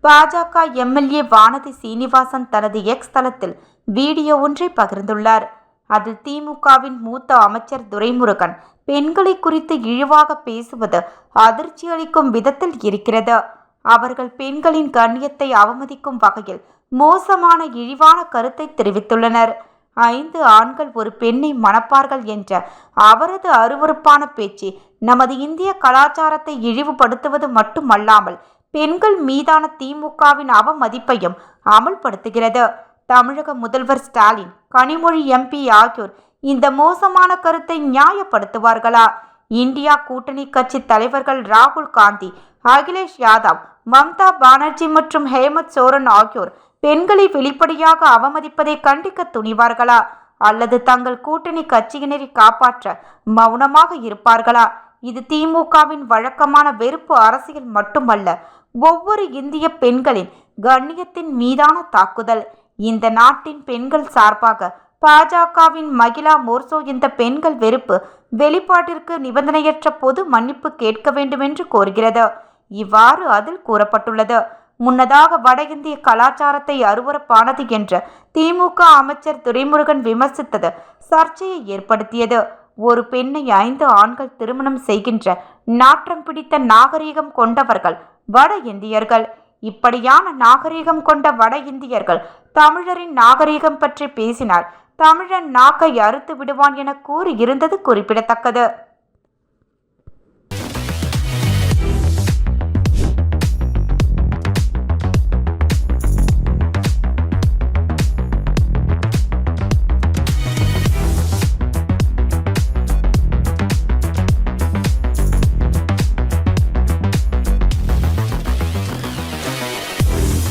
பாஜக எம்எல்ஏ வானதி சீனிவாசன் தனது எக்ஸ் தளத்தில் வீடியோ ஒன்றை பகிர்ந்துள்ளார். அதில் திமுகவின் மூத்த அமைச்சர் துரைமுருகன் பெண்களை குறித்து இழிவாக பேசுவது அதிர்ச்சி அளிக்கும் விதத்தில் இருக்கிறது. அவர்கள் பெண்களின் கண்ணியத்தை அவமதிக்கும் வகையில் மோசமான இழிவான கருத்தை தெரிவித்துள்ளனர். 5 ஆண்கள் ஒரு பெண்ணை மணப்பார்கள் என்ற அவரது அருவருப்பான பேச்சு நமது இந்திய கலாச்சாரத்தை இழிவுபடுத்துவது மட்டுமல்லாமல் பெண்கள் மீதான திமுகவின் அவமதிப்பையும் அமல்படுத்துகிறது. தமிழக முதல்வர் ஸ்டாலின், கனிமொழி எம்பி ஆகியோர் இந்த மோசமான கருத்தை நியாயப்படுத்துவார்களா? இந்தியா கூட்டணி கட்சி தலைவர்கள் ராகுல் காந்தி, அகிலேஷ் யாதவ், மம்தா பானர்ஜி மற்றும் ஹேமந்த் சோரன் ஆகியோர் பெண்களை வெளிப்படையாக அவமதிப்பதை கண்டிக்க துணிவார்களா? அல்லது தங்கள் கூட்டணி கட்சியினரை காப்பாற்ற மௌனமாக இருப்பார்களா? இது திமுகவின் வழக்கமான வெறுப்பு அரசியல் மட்டுமல்ல, ஒவ்வொரு இந்திய பெண்களின் கண்ணியத்தின் மீதான தாக்குதல். இந்த நாட்டின் பெண்கள் சார்பாக பாஜகவின் மகிழா மோர்சோ இந்த பெண்கள் வெறுப்பு வெளிப்பாட்டிற்கு நிபந்தனையற்ற பொது மன்னிப்பு கேட்க வேண்டும் என்று கோருகிறது. இவ்வாறு அதில் கூறப்பட்டுள்ளது. முன்னதாக வட இந்திய கலாச்சாரத்தை அருவருப்பானது என்று திமுக அமைச்சர் துரைமுருகன் விமர்சித்தது சர்ச்சையை ஏற்படுத்தியது. ஒரு பெண்ணை 5 ஆண்கள் திருமணம் செய்கின்ற நாற்றம் பிடித்த நாகரீகம் கொண்டவர்கள் வட இந்தியர்கள். இப்படியான நாகரீகம் கொண்ட வட இந்தியர்கள் தமிழரின் நாகரீகம் பற்றி பேசினால் தமிழன் நாக்கை அறுத்து விடுவான் என கூறியிருந்தது குறிப்பிடத்தக்கது.